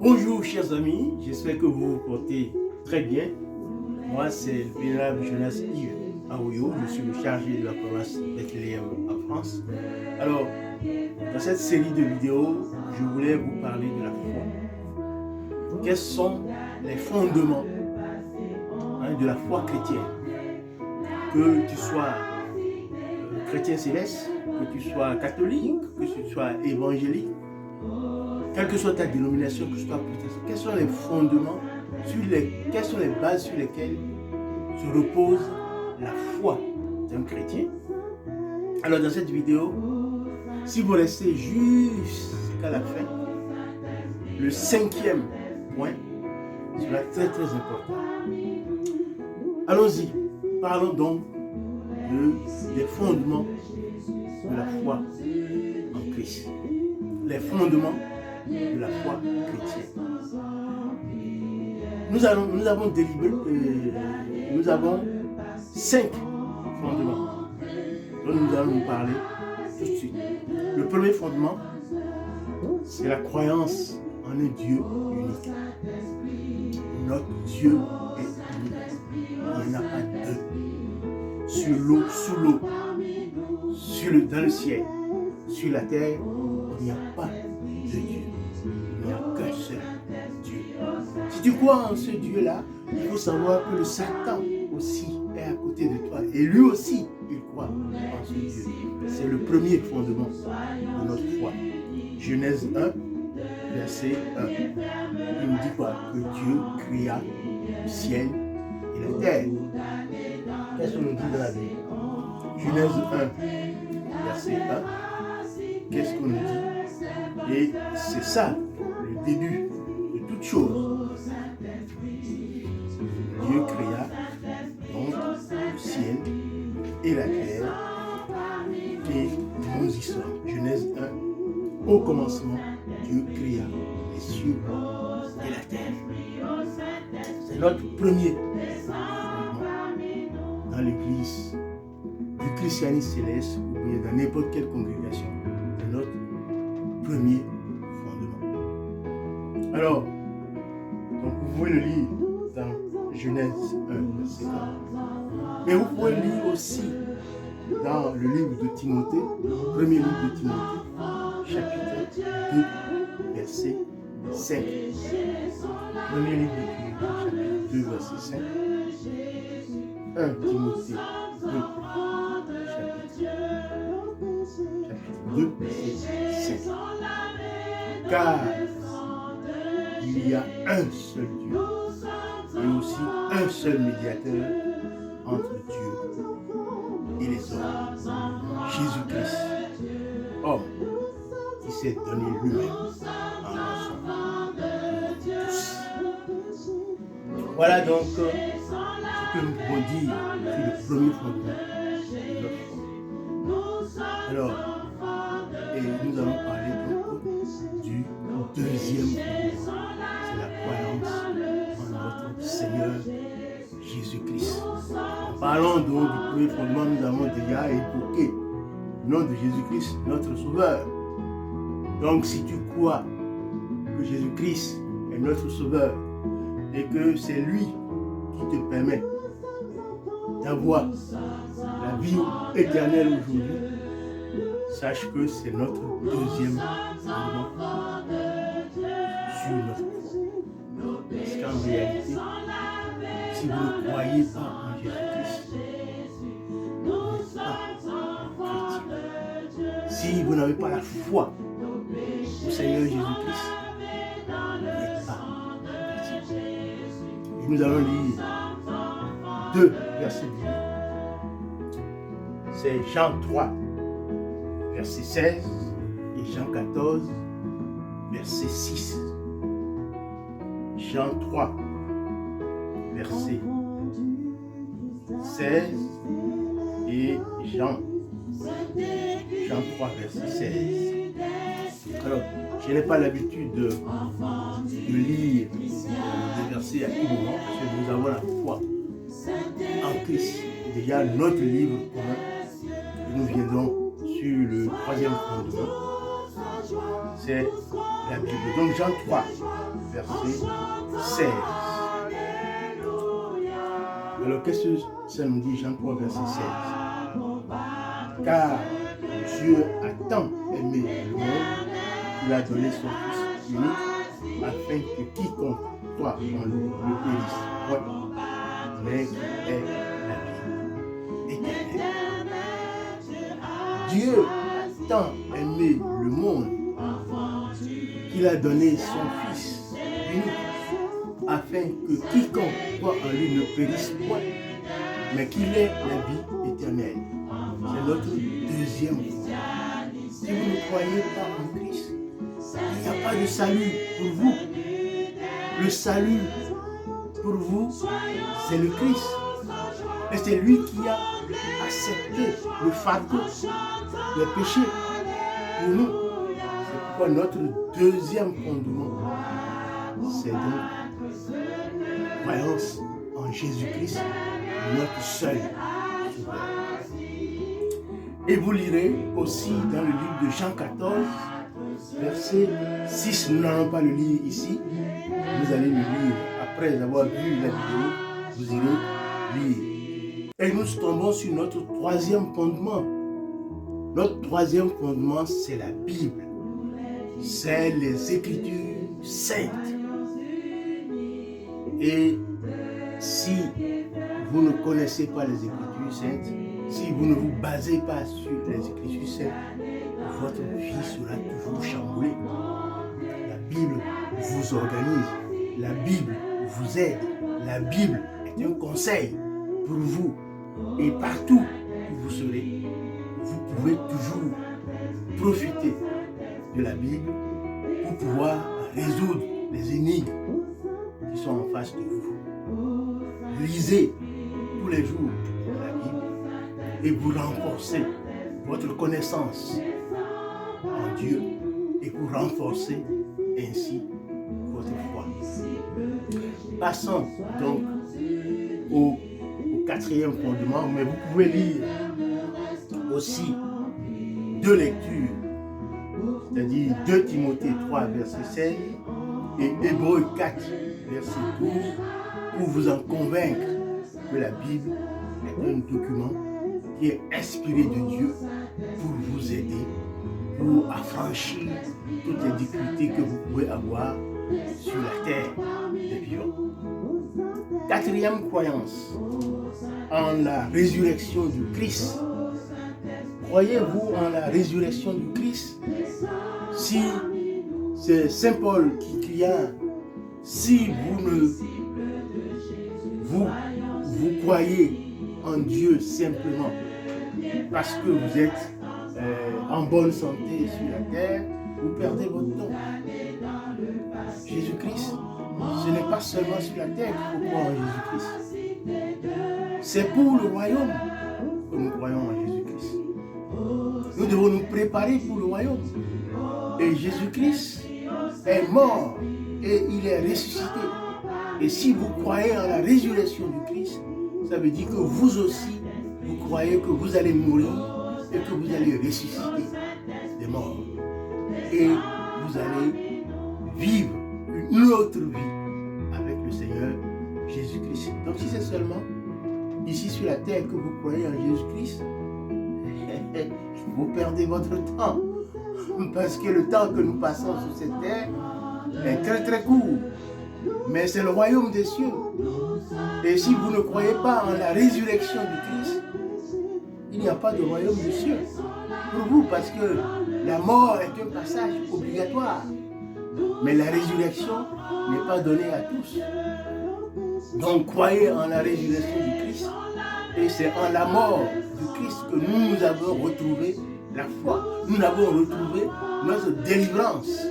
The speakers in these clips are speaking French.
Bonjour chers amis, j'espère que vous vous portez très bien. Moi c'est le vénérable Jonas Yves Aoyo, je suis le chargé de la paroisse Bethléem en France. Alors, dans cette série de vidéos, je voulais vous parler de la foi. Quels sont les fondements de la foi chrétienne? Que tu sois chrétien céleste, que tu sois catholique, que tu sois évangélique, quelle que soit ta dénomination, que tu sois protestant, quels sont les fondements, quelles sont les bases sur lesquelles se repose la foi d'un chrétien? Alors dans cette vidéo, si vous restez jusqu'à la fin, le 5e point sera très important. Allons-y, parlons donc des fondements de la foi en Christ. Les fondements de la foi chrétienne. Nous avons 5 fondements dont nous allons nous parler tout de suite. Le premier fondement, c'est la croyance en un Dieu unique. Notre Dieu est unique. Il n'y en a pas deux. Sur l'eau, sous l'eau, dans le ciel, sur la terre, il n'y a pas de Dieu. Il n'y a qu'un seul Dieu. Si tu crois en ce Dieu-là, il faut savoir que le Satan aussi est à côté de toi. Et lui aussi, il croit en ce Dieu. C'est le premier fondement de notre foi. Genèse 1, verset 1. Il nous dit quoi? Que Dieu créa le ciel et la terre. Qu'est-ce qu'on nous dit dans la Bible? Genèse 1, verset 1. Qu'est-ce qu'on nous dit? Et c'est ça, le début de toute chose. Dieu créa donc le ciel et la terre, et nous y sommes. Genèse 1, au commencement, Dieu créa les cieux et la terre. C'est notre premier fondement dans l'église du christianisme céleste ou bien dans n'importe quelle congrégation. C'est notre premier fondement. Alors, donc vous pouvez le lire dans Genèse 1, verset 1. Mais vous pouvez le lire aussi dans le livre de Timothée, premier livre de Timothée, chapitre 2, verset 5. Premier livre de Timothée, chapitre 2, verset 5. 1 Timothée 2, chapitre 2, verset 5. Car il y a un seul Dieu et aussi un seul médiateur entre Dieu et les hommes, Jésus-Christ, homme qui s'est donné lui-même en rançon pour tous. Voilà donc ce que nous pouvons dire sur le premier fondement de notre foi. Alors, et nous allons parler donc du deuxième fondement, c'est la croyance en notre Seigneur Jésus-Christ. En parlant donc du premier fondement, nous avons déjà évoqué le nom de Jésus-Christ, notre Sauveur. Donc si tu crois que Jésus-Christ est notre Sauveur et que c'est lui qui te permet d'avoir la vie éternelle aujourd'hui, sache que c'est notre deuxième fondement sur notre foi. Parce qu'en réalité, si vous ne croyez pas en Jésus-Christ, vous n'êtes pas chrétien. Si vous n'avez pas la foi au Seigneur Jésus-Christ, vous n'êtes pas chrétien. Et nous allons lire 2 versets bibliques. C'est Jean 3, verset 16 et Jean 14, verset 6. Jean 3, verset 16 et Jean 3, verset 16. Alors, je n'ai pas l'habitude de lire des versets à tout moment parce que nous avons la foi en Christ. Déjà, notre livre commun, nous viendrons sur le troisième fondement, c'est la Bible. Donc Jean 3, verset 16. Alors qu'est-ce que ça nous dit, Jean 3, verset 16? Car Dieu a tant aimé le monde qu'il a donné son Fils unique, afin que quiconque croit en lui ne périsse point, mais qu'il ait la vie éternelle. Dieu a tant aimé le monde qu'il a donné son Fils unique, afin que quiconque croit en lui ne périsse point, mais qu'il ait la vie éternelle. C'est notre deuxième point. Si vous ne croyez pas en Christ, il n'y a pas de salut pour vous. Le salut pour vous, c'est le Christ. Et c'est lui qui a accepté le fardeau des péchés pour nous. C'est pourquoi notre deuxième fondement, c'est donc la croyance en Jésus-Christ, notre seul sauveur. Et vous lirez aussi dans le livre de Jean 14, verset 6. Nous n'allons pas le lire ici. Vous allez le lire après avoir vu la vidéo. Vous irez lire. Et nous tombons sur notre troisième fondement. Notre troisième fondement, c'est la Bible. C'est les Écritures saintes. Et si vous ne connaissez pas les Écritures saintes, si vous ne vous basez pas sur les Écritures saintes, votre vie sera toujours chamboulée. La Bible vous organise, la Bible vous aide, la Bible est un conseil pour vous. Et partout où vous serez, vous pouvez toujours profiter de la Bible pour pouvoir résoudre les énigmes qui sont en face de vous. Lisez tous les jours la Bible et vous renforcez votre connaissance en Dieu et vous renforcez ainsi votre foi. Passons donc au quatrième fondement, mais vous pouvez lire aussi deux lectures, c'est-à-dire 2 Timothée 3, verset 16 et Hébreux 4, verset 12, pour vous en convaincre que la Bible est un document qui est inspiré de Dieu pour vous aider, pour affranchir toutes les difficultés que vous pouvez avoir sur la terre des vivants. Quatrième croyance, en la résurrection du Christ. Croyez-vous en la résurrection du Christ? Si c'est Saint Paul qui cria, si vous croyez en Dieu simplement parce que vous êtes en bonne santé sur la terre, vous perdez votre temps. Jésus-Christ, ce n'est pas seulement sur la terre qu'il faut croire en Jésus-Christ. C'est pour le royaume que nous croyons en Jésus-Christ. Nous devons nous préparer pour le royaume. Et Jésus-Christ est mort et il est ressuscité. Et si vous croyez en la résurrection du Christ, ça veut dire que vous aussi, vous croyez que vous allez mourir et que vous allez ressusciter des morts. Et vous allez vivre une autre vie avec le Seigneur Jésus-Christ. Donc si c'est seulement ici sur la terre que vous croyez en Jésus-Christ, vous perdez votre temps. Parce que le temps que nous passons sur cette terre est très très court. Mais c'est le royaume des cieux. Et si vous ne croyez pas en la résurrection du Christ, il n'y a pas de royaume des cieux pour vous, parce que la mort est un passage obligatoire. Mais la résurrection n'est pas donnée à tous. Donc croyez en la résurrection du Christ. Et c'est en la mort du Christ que nous avons retrouvé la foi. Nous avons retrouvé notre délivrance.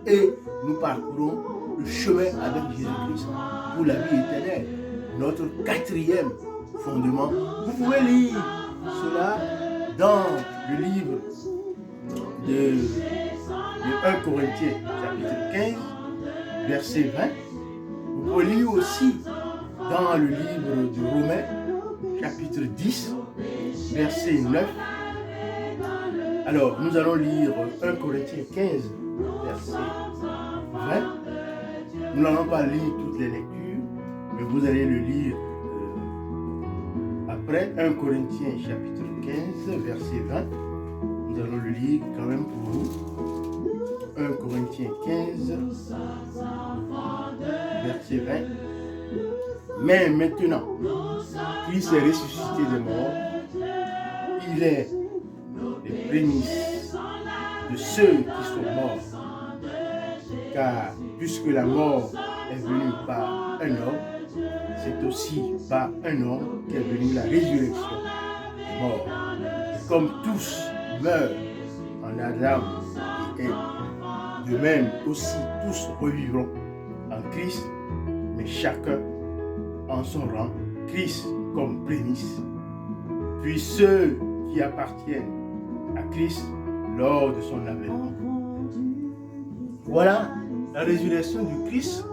Et nous parcourons le chemin avec Jésus-Christ pour la vie éternelle. Notre quatrième fondement. Vous pouvez lire cela dans le livre de 1 Corinthiens, chapitre 15, verset 20. Vous pouvez lire aussi dans le livre de Romains, chapitre 10, verset 9 Alors, nous allons lire 1 Corinthiens 15, verset 20. Nous n'allons pas lire toutes les lectures, mais vous allez le lire après. 1 Corinthiens chapitre 15, verset 20. Nous allons le lire quand même pour vous. 1 Corinthiens 15, verset 20. Mais maintenant, Christ est ressuscité des morts, il est les prémices de ceux qui sont morts. Car puisque la mort est venue par un homme, c'est aussi par un homme qu'est venue la résurrection des morts. Comme tous meurent en Adam et Ève, de même aussi tous revivront en Christ, mais chacun en son rang, Christ comme prémisse, puis ceux qui appartiennent à Christ lors de son avènement. Voilà, la résurrection du Christ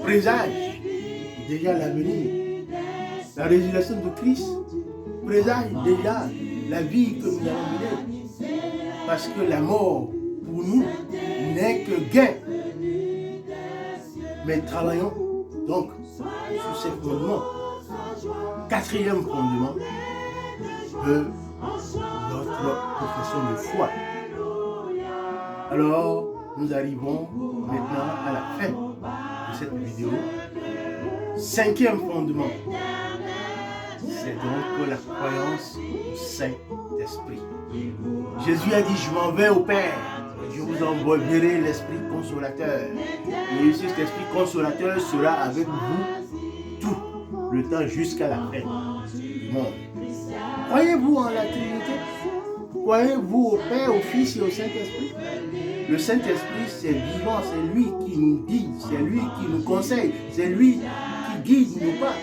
présage déjà l'avenir. La résurrection de Christ présage déjà la vie que nous allons mener. Parce que la mort, pour nous, n'est que gain. Mais travaillons donc sur ces fondements. Quatrième fondement de notre profession de foi. Alors, nous arrivons maintenant à la fin de cette vidéo. Cinquième fondement, c'est donc la croyance au Saint-Esprit. Jésus a dit, je m'en vais au Père, je vous enverrai l'Esprit consolateur. Et cet Esprit consolateur sera avec vous tout le temps jusqu'à la fin du monde. Croyez-vous en la Trinité? Croyez-vous au Père, au Fils et au Saint-Esprit? Le Saint-Esprit, c'est vivant, c'est lui qui nous guide, c'est lui qui nous conseille, c'est lui qui guide nos pas.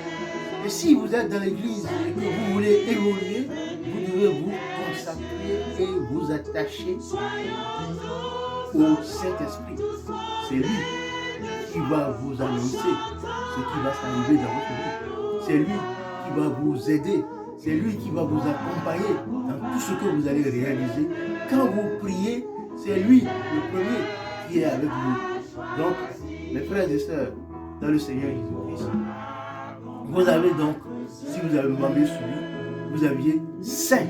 Et si vous êtes dans l'église et que vous voulez évoluer, vous devez vous consacrer et vous attacher au Saint-Esprit. C'est lui qui va vous annoncer ce qui va s'arriver dans votre vie. C'est lui qui va vous aider. C'est lui qui va vous accompagner dans tout ce que vous allez réaliser. Quand vous priez, c'est lui le premier qui est avec vous. Donc, mes frères et sœurs, dans le Seigneur Jésus-Christ, vous avez donc, si vous avez demandé sur lui, vous aviez 5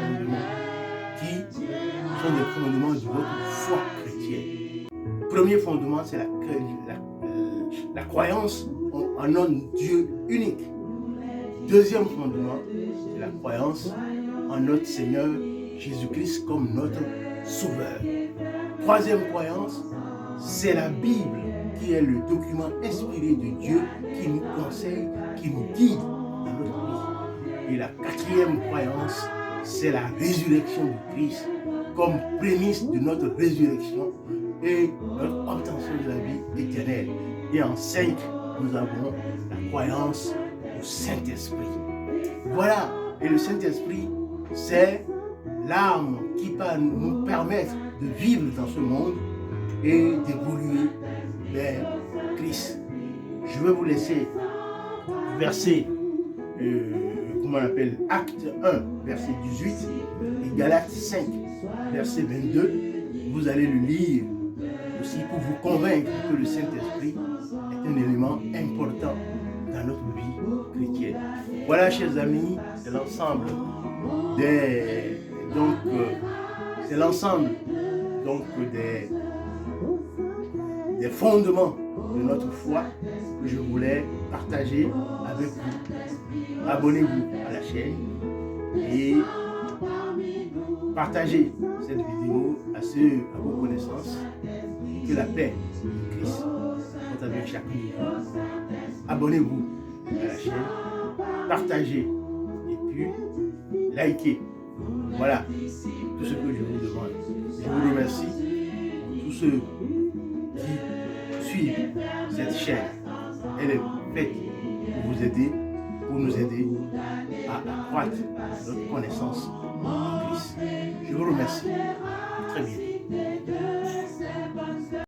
fondements qui sont des fondements de votre foi chrétienne. Premier fondement, c'est la croyance en un Dieu unique. Deuxième fondement, c'est la croyance en notre Seigneur Jésus-Christ comme notre Sauveur. Troisième croyance, c'est la Bible qui est le document inspiré de Dieu qui nous conseille, qui nous guide dans notre vie. Et la quatrième croyance, c'est la résurrection du Christ comme prémisse de notre résurrection et notre obtention de la vie éternelle. Et en 5, nous avons la croyance au Saint-Esprit. Voilà, et le Saint-Esprit, c'est l'arme qui va nous permettre de vivre dans ce monde et d'évoluer vers Christ. Je vais vous laisser verset, comment on appelle, Acte 1, verset 18, et Galates 5, verset 22. Vous allez le lire aussi pour vous convaincre que le Saint-Esprit est un élément important dans notre vie chrétienne. Voilà, chers amis, c'est l'ensemble des fondements de notre foi que je voulais partager avec vous. Abonnez-vous à la chaîne et partagez cette vidéo à vos connaissances. Que la paix de Christ soit avec chacun de vous. Abonnez-vous à la chaîne, partagez et puis likez. Voilà tout ce que je vous demande. Je vous remercie pour tous ceux qui suivent cette chaîne. Elle est faite pour vous aider, pour nous aider à accroître notre connaissance en Christ. Je vous remercie. À très bientôt.